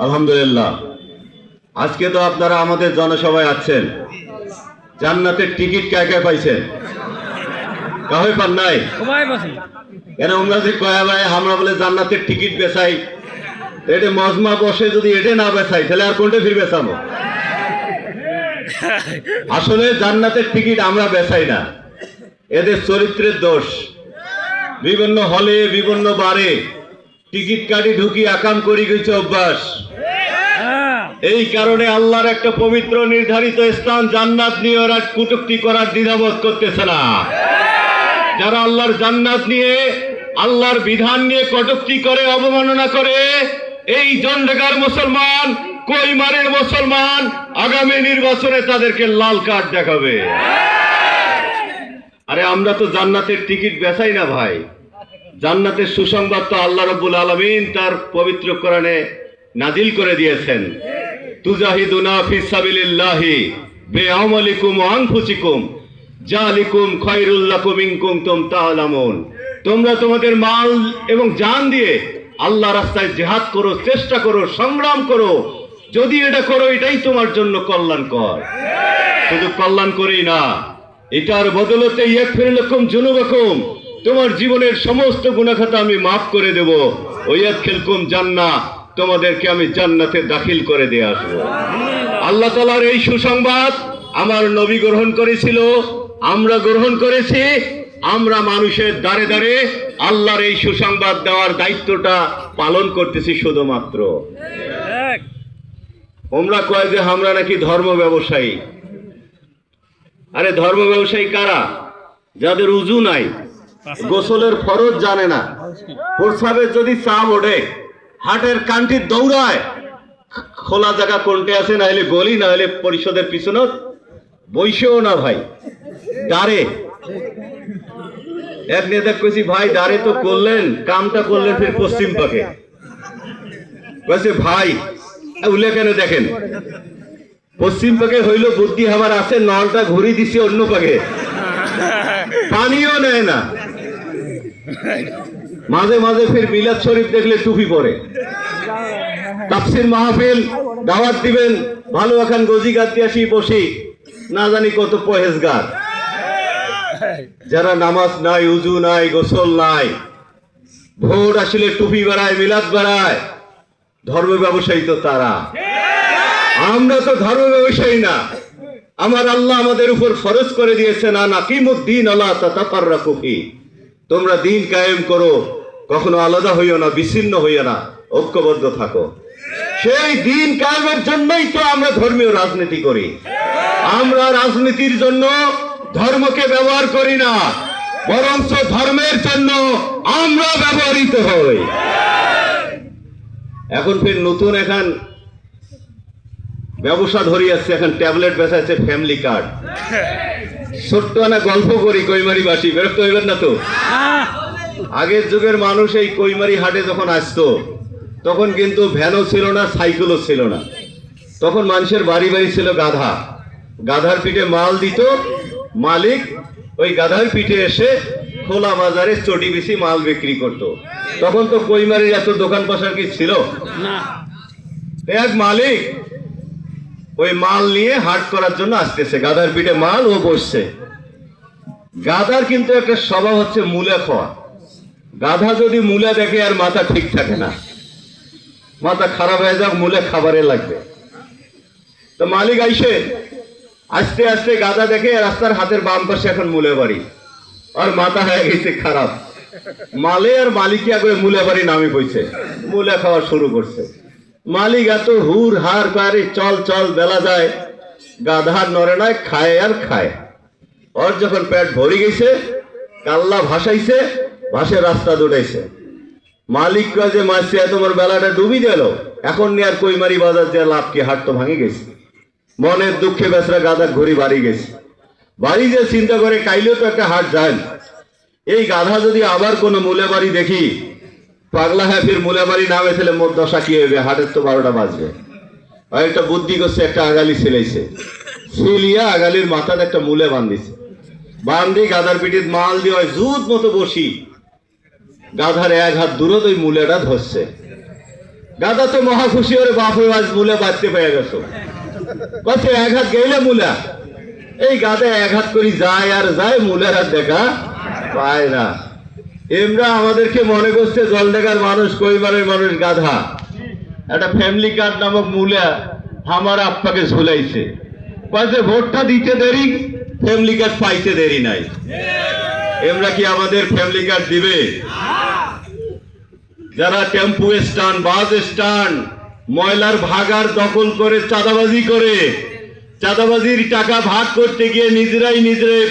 আলহামদুলিল্লাহ। আজকে তো আপনারা আমাদের জনসভায় আছেন, জান্নাতের টিকিট কে কে পাইছেন? কাহই পান নাই? কেন আমরা যে কয়া ভাই আমরা বলে জান্নাতের টিকিট বেচাই, এটা মজমা বসে যদি এটা না বেচাই তাহলে আর কোনটা ফির বেচাবো? আসলে জান্নাতের টিকিট আমরা বেচাই না, এদের চরিত্রের দোষ। বিভিন্ন হলে বিভিন্ন বারে টিকিট কাটি ঢুকি আকাম করি গেছে অভ্যাস। এই কারণে আল্লাহর একটা পবিত্র নির্ধারিত স্থান জান্নাত নিয়ে ওরা কটূক্তি করার দ্বিধাবোধ করতেছে না। যারা আল্লাহর জান্নাত নিয়ে আল্লাহর বিধান নিয়ে কটূক্তি করে অবমাননা করে, এই জন্ডাকার মুসলমান কৈমারের মুসলমান আগামী নির্বাচনে তাদেরকে লাল কার্ড দেখাবে। আরে আমরা তো জান্নাতের টিকিট বেচাই না ভাই। জান্নাতের সুসংবাদ তো আল্লাহ রাব্বুল আলামিন তার পবিত্র কোরআনে নাজিল করে দিয়েছেন। তুজাহিদুনা ফিস সাবিলিল্লাহি বিআমালিকুম ওয়া আনফুসিকুম যালিকুম খায়রুল লাকুম ইন কুনতুম তা'লামুন। তোমরা তোমাদের মাল এবং জান দিয়ে আল্লাহ রাস্তায় জিহাদ করো, চেষ্টা করো, সংগ্রাম করো। যদি এটা করো এটাই তোমার জন্য কল্যাণকর। শুধু কল্যাণ করেই না, এটার বদলতে ইয়াগফির লাকুম যুনুবাকুম, তোমার জীবনের সমস্ত গুনাহ খাতা আমি মাফ করে দেব। ওয়ায়াদখিলকুম জান্নাহ, তোমাদেরকে আমি জান্নাতে দাখিল করে দিয়ে আসবো। আল্লাহ তাআলার এই সুসংবাদ আমার নবী গ্রহণ করেছিল, আমরা গ্রহণ করেছি। আমরা মানুষের দ্বারে দ্বারে আল্লাহর এই সুসংবাদ দেওয়ার দায়িত্বটা পালন করতেছি শুধুমাত্র। তোমরা কয় যে আমরা নাকি ধর্ম ব্যবসায়ী। আরে ধর্ম ব্যবসায়ী কারা? যাদের উযু নাই, গোসলের ফরজ জানে না, প্রস্রাবের যদি চাপ ওঠে হাটের কান্টি দৌড়ায়, খোলা জায়গা কোনটে আছে, না হলে গলি, না হলে পরিষদের পিছনে বইসেও না ভাই, দাঁড়ে। এক নেতা কইছি ভাই দাঁড়ে তো করলেন, কামটা করলেন ফির পশ্চিম পাকে। কইছে ভাই উল্লে কেন দেখেন, পশ্চিম পাকে হইল বুদ্ধি আমার আছে, নলটা ঘুরি দিছি অন্য পাকে, পানিও নেয় না। মাঝে মাঝে ফির মিলাদ শরীফ দেখলে টুপি পরে, তাফসীর মাহফিল দাওয়াত দিবেন, ভালো এখন গজি গাতি আসি বসি, না জানি কত পরহেজগার। যারা নামাজ নাই, উজু নাই, গোসল নাই, ভোট আসলে টুপি বাড়ায়, মিলাদ বাড়ায়, ধর্ম ব্যবসায়ী তো তারা। আমরা তো ধর্ম ব্যবসায়ী না। আমার আল্লাহ আমাদের উপর ফরজ করে দিয়েছেন, আনাকিমুদ্দিন আলা তাতাফাররাকু ফি, তোমরা দিন কায়েম করো, কখনো আলাদা হইও না, বিচ্ছিন্ন হইও না, ঐক্যবদ্ধ থাকো। সেই দিন কায়েমের জন্যই তো আমরা ধর্মীয় রাজনীতি করি। আমরা রাজনীতির জন্য ধর্মকে ব্যবহার করি না, বরঞ্চ ধর্মের জন্য আমরা ব্যবহৃত হই। এখন ফির নতুন এখন ব্যবসা ধরি আসছে, এখন ট্যাবলেট বেচাচ্ছে, ফ্যামিলি কার্ড। ছোট্ট না গল্প করি, কৈমারিবাসী বিরক্ত হইবেন না তো। আগের যুগের মানুষ এই কৈমারি হাটে যখন আসতো, তখন কিন্তু ভ্যানও ছিল না, সাইকেলও ছিল না। তখন মানুষের বাড়ি বাড়ি ছিল গাধা, গাধার পিঠে মাল দিত মালিক, ওই গাধার পিঠে এসে খোলা বাজারে চটি বেশি মাল বিক্রি করত। তখন তো কৈমারির এত দোকান পাশার কি ছিল না। এক মালিক ওই মাল নিয়ে হাট করার জন্য আসতেছে, গাধার পিঠে মাল, ও বসছে। গাধার কিন্তু একটা স্বভাব হচ্ছে মূলা খাওয়া। গাধা যদি মূলা দেখে আর মাথা ঠিক থাকে না, মাথা খারাপ হয়ে যাক, মূলা খাবারে লাগবে। তো মালিক আইসে আস্তে আস্তে গাধা দেখে রাস্তার হাতের বাম পাশে এখন মূলা বাড়ি, আর মাথা হয়ে গেছে খারাপ। মালে আর মালিকি আগে মূলা বাড়ি নামে পড়ছে, মূলা খাওয়া শুরু করছে। মালিক এত হুর হার করে, চল চল বেলা যায়, গাধার নড়ে নয়, খায় আর খায়। ওর যখন পেট ভরে গেছে, কাল্লা ভাসাইছে, ভাসে রাস্তা দৌড়াইছে। মালিক কয় যে মাসে তোমার বেলাটা ডুবি গেল, এখন নিয়ে আর কৈমারি বাজার যে লাভ কি, হাট তো ভাঙে গেছে। মনের দুঃখে বেচারা গাধা ঘুরি বাড়ি গেছে। বাড়ি যে চিন্তা করে কাইলেও তো একটা হাট যায়। এই গাধা যদি আবার কোনো মূলা বাড়ি দেখি, পাগলা হ্যাঁ ফির মূলা বাড়ি নামে ফেলে মোট দশা কি হবে, হাটের তো 12টা বাজবে। আর একটা বুদ্ধি করছে, একটা আগালি ছেলেছে, ছেলিয়া আগালির মাথাতে একটা মূলে বান্ধিছে, বান্ধি গাধার পিঠিত মাল দিয়ে জুত মতো বসি, গাধার এক হাত দূরত ওই মূলেটা ধরছে। গাদা তো মহা খুশি ওরে বাপে আজ মুলে বাঁচতে পেয়ে গেছো, কছে এক হাত গেলে মুলা। এই গাদা এক হাত করি যায় আর যায়, মুলের হাত দেখা পায় না। এমরা আমাদেরকে মনে করছে জলডাকার মানুষ, কৈবারের মানুষ গাধা। একটা ফ্যামিলি কার্ড নামক মুলা আমার আপ্পাকে ঝুলাইছে, কয়েছে ভোটটা দিতে দেরি, ফ্যামিলি কার্ড পাইতে দেরি নাই। এমরা কি আমাদের ফ্যামিলি কার্ড দিবে? যারা টেম্পু স্ট্যান্ড, বাস স্ট্যান্ড, ময়লার ভাগার দখল করে চাঁদাবাজি করে, চাঁদাবাজির টাকা ভাগ করতে গিয়ে নিজেরাই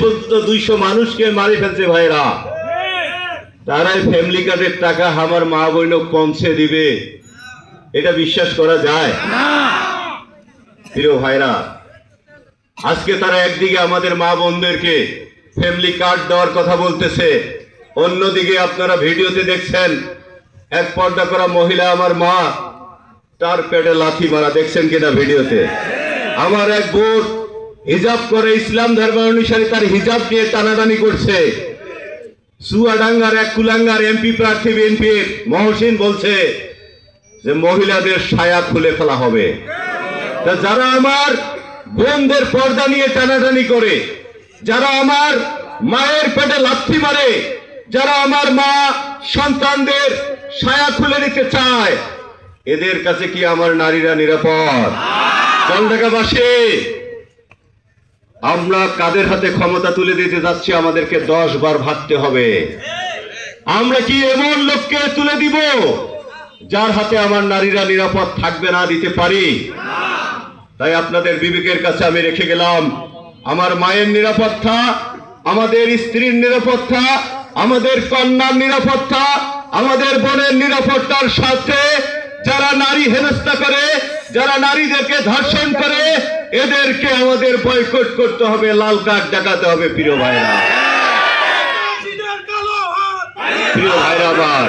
পর্যন্ত 200 মানুষকে মারি ফেলছে ভাইরা। তারাই ফ্যামিলি কার্ডের টাকা আমার মা বোন পৌঁছে দিবে, এটা বিশ্বাস করা যায়? প্রিয় ভাইরা, আজকে তারা একদিকে আমাদের মা বোনদেরকে ফ্যামিলি কার্ড দেওয়ার কথা বলতেছে, অন্যদিকে আপনারা ভিডিওতে দেখছেন এক পর্দা করা মহিলা, আমার মা, তার পেটে লাথি মারা, দেখছেন কিনা ভিডিওতে? আমার এক বোন হিজাব করে, ইসলাম ধর্ম অনুসারে তার হিজাব নিয়ে টানাটানি করছে। চুয়াডাঙ্গার এক কুলাঙ্গার এমপি প্রার্থী বিএনপির মহসিন বলছে যে মহিলাদের সায়া খুলে ফেলা হবে। তা যারা আমার বোনদের পর্দা নিয়ে টানাটানি করে, যারা আমার মায়ের পেটে লাথি মারে, যারা আমার মা সন্তানদের সায়া খুলে দিতে চায়, এদের কাছে কি আমার নারীরা নিরাপদ? জলঢাকাবাসী, আমরা কাদের হাতে ক্ষমতা তুলে দিতে যাচ্ছি আমাদেরকে 10 বার ভাবতে হবে। আমরা কি এমন লোককে তুলে দিব যার হাতে আমার নারীরা নিরাপদ থাকবে না, দিতে পারি? তাই আপনাদের বিবেকের কাছে আমি রেখে গেলাম, আমার মায়ের নিরাপত্তা, আমাদের স্ত্রীর নিরাপত্তা, আমাদের কন্যার নিরাপত্তা, আমাদের বোনের নিরাপত্তার সাথে যারা নারী হেনস্থা করে, যারা নারীদেরকে ধর্ষণ করে, এদেরকে আমাদের বয়কট করতে হবে, লাল কার্ড দেখাতে হবে। প্রিয় ভাইরা, প্রিয় ভাইরা আমার,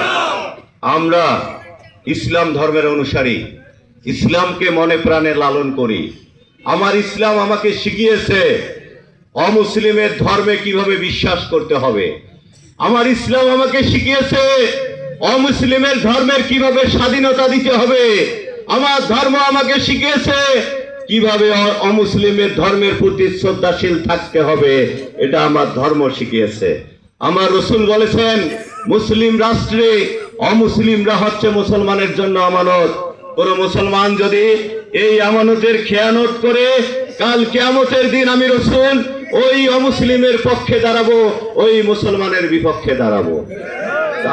আমরা ইসলাম ধর্মের অনুসারী, ইসলামকে মনে প্রাণে লালন করি। আমার ইসলাম আমাকে শিখিয়েছে অমুসলিমের ধর্মে কিভাবে বিশ্বাস করতে হবে। আমার ইসলাম আমাকে শিখিয়েছে অমুসলিমের ধর্মের কিভাবে স্বাধীনতা দিতে হবে। আমার ধর্ম আমাকে শিখিয়েছে কিভাবে অমুসলিমের ধর্মের প্রতি শ্রদ্ধাশীল থাকতে হবে, এটা আমার ধর্ম শিখিয়েছে। আমার রাসূল বলেছেন, মুসলিম রাষ্ট্রে অমুসলিমরা হচ্ছে মুসলমানের জন্য আমানত। কোন মুসলমান যদি এই আমানতের খেয়ানত করে, কাল কিয়ামতের দিন আমি রাসূল ওই অমুসলিমের পক্ষে দাঁড়াবো, ওই মুসলমানের বিপক্ষে দাঁড়াবো।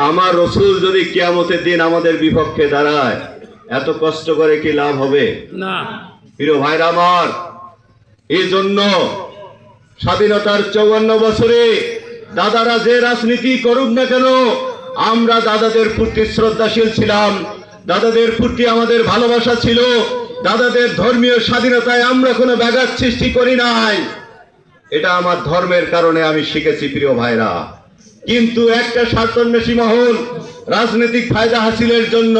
আমার রাসূল যদি কিয়ামতের দিন আমাদের বিপক্ষে দাঁড়ায়, এত কষ্ট করে কি লাভ হবে? না। প্রিয় ভাইরা আমার, এই জন্য স্বাধীনতার 54 বছরে দাদারা যে রাজনীতি করুক না কেন, আমরা দাদাদের প্রতি শ্রদ্ধাশীল ছিলাম, দাদাদের প্রতি আমাদের ভালোবাসা ছিল, দাদাদের ধর্মীয় স্বাধীনতায় আমরা কোনো ব্যাঘাত সৃষ্টি করি নাই। এটা আমার ধর্মের কারণে আমি শিখেছি। প্রিয় ভাইরা, কিন্তু একটা স্বার্থান্বেষী মহল রাজনৈতিক ফায়দা হাসিলের জন্য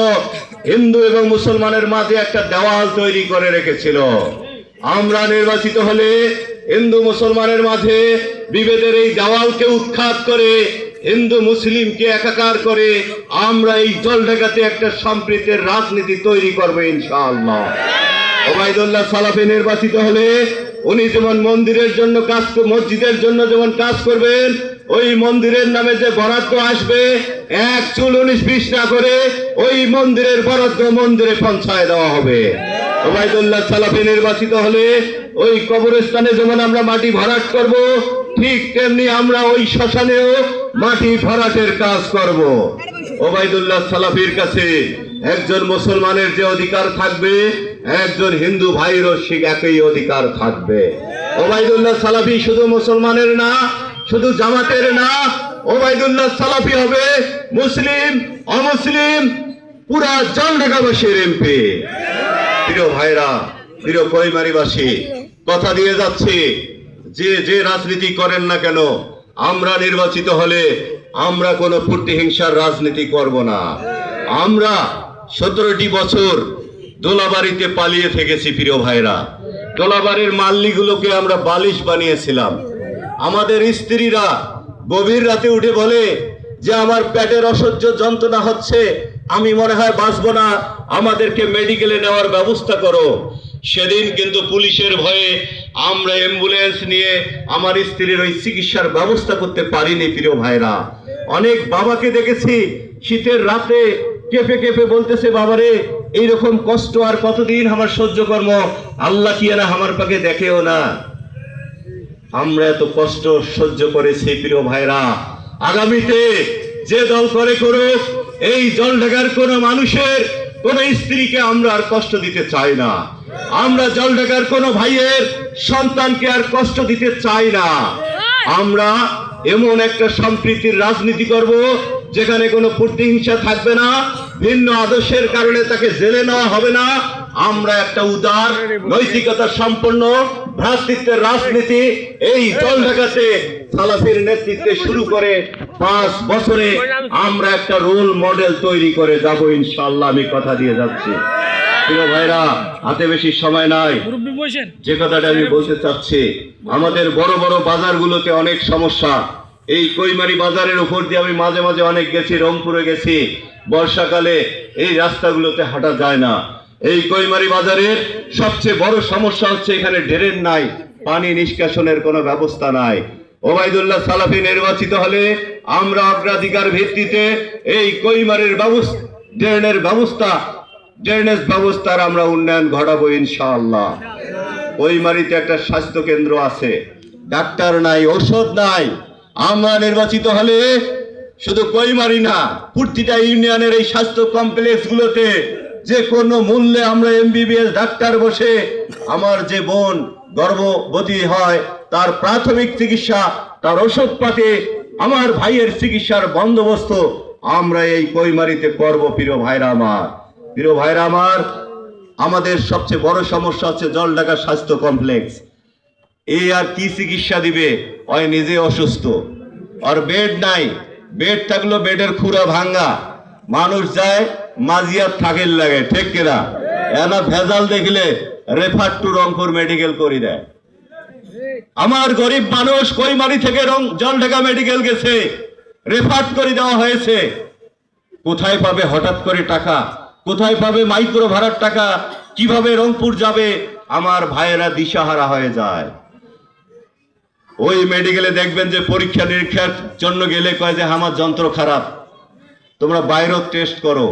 হিন্দু এবং মুসলমানের মাঝে একটা দেওয়াল তৈরি করে রেখেছিল। আমরা নির্বাচিত হলে হিন্দু মুসলমানের মাঝে বিভেদের এই দেওয়ালকে উৎখাত করে, হিন্দু মুসলিমকে একাকার করে আমরা এই জলঢাকাতে একটা সম্প্রীতির রাজনীতি তৈরি করব ইনশাআল্লাহ। ওবায়দুল্লাহ সালাফি নির্বাচিত হলে উনি যেমন মন্দিরের জন্য কাজ, মসজিদের জন্য যেমন কাজ করবেন, ওই মন্দিরের নামে যে বরাদ্দ আসবে, 1 চুল 19-20 না করে ওই মন্দিরের বরাদ্দ মন্দিরে পৌঁছায় দেওয়া হবে। ওবায়দুল্লাহ সালাফি নির্বাচিত হলে ওই কবরস্থানে যেমন আমরা মাটি ভরাট করব, ঠিক তেমনি আমরা ওই শ্মশানেও মাটি ভরাটের কাজ করব। ওবায়দুল্লাহ সালাফির কাছে একজন মুসলমানের যে অধিকার থাকবে, একজন হিন্দু ভাইয়েরও ঠিক একই অধিকার থাকবে। ওবায়দুল্লাহ সালাফি শুধু মুসলমানের না, শুধু জামাতের না, ওবায়দুল্লাহ সালাফি হবে মুসলিম অমুসলিম পুরা জলঢাকাবাসীর এমপি। প্রিয় ভাইরা, প্রিয় কৈমারিবাসী, কথা দিয়ে যাচ্ছি, যে রাজনীতি করেন না কেন, আমরা নির্বাচিত হলে আমরা কোনো প্রতিহিংসার রাজনীতি করব না। আমরা 17টি বছর দোলাবাড়িতে পালিয়ে থেকেছি। প্রিয় ভাইরা, দোলাবাড়ির মাল্লিগুলোকে আমরা বালিশ বানিয়েছিলাম। আমাদের স্ত্রীরা গভীর রাতে উঠে বলে যে আমার পেটের অসহ্য যন্ত্রণা হচ্ছে, আমি মনে হয় বাঁচবো না, আমাদেরকে মেডিকেলে নেওয়ার ব্যবস্থা করো। সেদিন কিন্তু পুলিশের ভয়ে আমরা অ্যাম্বুলেন্স নিয়ে আমার স্ত্রীর ওই চিকিৎসার ব্যবস্থা করতে পারিনি। প্রিয় ভাইরা, অনেক বাবাকে দেখেছি শীতের রাতে কেঁপে কেঁপে বলতেছে, বাবারে এইরকম কষ্ট আর কতদিন আমার সহ্য কর্ম, আল্লাহ কি না আমার পাকে দেখেও না। আমরা এত কষ্ট সহ্য করেছি। প্রিয় ভাইরা, আগামীতে যে দল করে করুক, এই জলঢাকার কোন মানুষের কোন স্ত্রীকে আমরা আর কষ্ট দিতে চাই না। আমরা জলঢাকার কোন ভাইয়ের সন্তানকে আর কষ্ট দিতে চাই না। আমরা এমন একটা সম্প্রীতির রাজনীতি করব যেখানে কোনো প্রতিহিংসা থাকবে না, ভিন্ন আদর্শের কারণে তাকে জেলে নেওয়া হবে না। আমরা একটা উদার নৈতিকতা সম্পন্ন ভ্রাতৃত্বের রাজনীতি এই জলঢাকাতে সালাফির নেতৃত্বে শুরু করে 5 বছরে আমরা একটা রোল মডেল তৈরি করে যাব ইনশাআল্লাহ। আমি কথা দিয়ে যাচ্ছি। প্রিয় ভাইরা, হাতে বেশি সময় নাই। যে কথাটা আমি বলতে চাচ্ছি, আমাদের বড় বড় বাজারগুলোতে অনেক সমস্যা। এই কৈমারি বাজারের উপর দিয়ে আমি মাঝে মাঝে অনেক গেছি, রংপুরে গেছি। বর্ষাকালে এই রাস্তাগুলোতে হাঁটা যায় না। এই কৈমারি বাজারের সবচেয়ে বড় সমস্যা হচ্ছে এখানে ড্রেন নাই, পানি নিষ্কাশনের কোনো ব্যবস্থা নাই। ওবাইদুল্লাহ সালাফি নির্বাচিত হলে আমরা অগ্রাধিকার ভিত্তিতে এই কৈমারির ড্রেনেজ ব্যবস্থার আমরা উন্নয়ন ঘটাবো ইনশাআল্লাহ। কৈমারিতে একটা স্বাস্থ্য কেন্দ্র আছে, ডাক্তার নাই, ওষুধ নাই। আমরা নির্বাচিত হলে শুধু কৈমারি না, প্রতিটা ইউনিয়নের এই স্বাস্থ্য কমপ্লেক্স গুলোতে যে কোনো মূল্যে আমরা এমবিবিএস ডাক্তার বসে আমার যে বোন গর্ভবতী হয় তার প্রাথমিক চিকিৎসা, তার ওষুধপাতি, আমার ভাইয়ের চিকিৎসার বন্দোবস্ত আমরা এই কৈমারিতে করব। প্রিয় ভাইরা আমার, আমাদের সবচেয়ে বড় সমস্যা হচ্ছে জলঢাকা স্বাস্থ্য কমপ্লেক্স। এই আর কি চিকিৎসা দিবে? ওই নিজে অসুস্থ, আর বেড নাই। বেড থাকলো বেডের খুঁড়া ভাঙ্গা, মানুষ যায় মাজিয়ার থাকের লাগে, ঠিক কিনা? এনা ভেজাল দেখলে রেফার টু রংপুর মেডিকেল করে দেয়। আমার গরিব মানুষ কৈমারি থেকে জলঢাকা মেডিকেল গেছে, রেফার করে দেওয়া হয়েছে। কোথায় পাবে হঠাৎ করে টাকা? কোথায় পাবে মাইক্রো ভাড়ার টাকা? কিভাবে রংপুর যাবে? আমার ভাইয়েরা দিশাহারা হয়ে যায়। ওই মেডিকেলে দেখবেন যে পরীক্ষা নিরীক্ষার জন্য গেলে কয় যে আমার যন্ত্র খারাপ, তোমরা বাইরেও টেস্ট করো।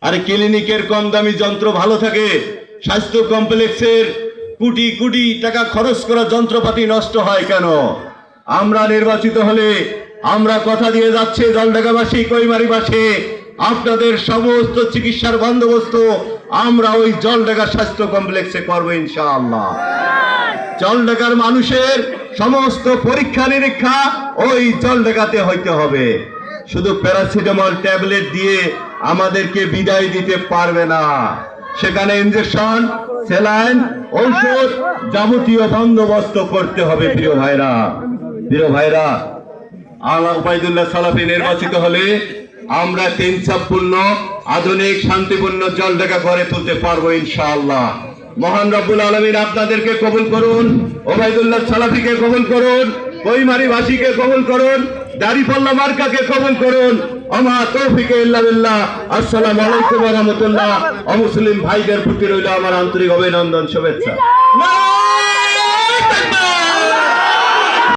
আরে ক্লিনিকের কম দামি যন্ত্র ভালো থাকে, স্বাস্থ্য কমপ্লেক্সের কোটি কোটি টাকা খরচ করা যন্ত্রপাতি নষ্ট হয় কেন? আমরা নির্বাচিত হলে আমরা কথা দিয়ে যাচ্ছি, জলঢাকাবাসী, কৈমারিবাসী, আপনাদের সমস্ত চিকিৎসার বন্দোবস্ত আমরা ওই জলঢাকা স্বাস্থ্য কমপ্লেক্সে করবো ইনশাআল্লাহ। জলঢাকার মানুষের সমস্ত পরীক্ষা নিরীক্ষা ওই জলঢাকাতে হইতে হবে। শুধু প্যারাসিটামল ট্যাবলেট দিয়ে আমাদেরকে বিদায় দিতে পারবে না। সেখানে ইনজেকশন, স্যালাইন, ঔষধ যাবতীয় বন্দোবস্ত করতে হবে। প্রিয় ভাইরা, আল্লাহ ওবাইদুল্লাহ সালাফি নির্বাচিত হলে আমরা 3 চাপপূর্ণ আধুনিক শান্তিপূর্ণ জলঢাকা গড়ে তুলতে পারবো ইনশাআল্লাহ। মহান রব্বুল আলামিন আপনাদেরকে কবুল করুন, ওবাইদুল্লাহ সালাফিকে কবুল করুন, কৈমারিবাসীকে কবুল করুন, দাড়িপাল্লা মার্কাকে কবুল করুন। আমা তৌফিকে ইল্লা বিল্লাহ। আসসালামু আলাইকুম ওয়া রাহমাতুল্লাহ। অমুসলিম ভাইদের প্রতি রইল আমার আন্তরিক অভিনন্দন, শুভেচ্ছা।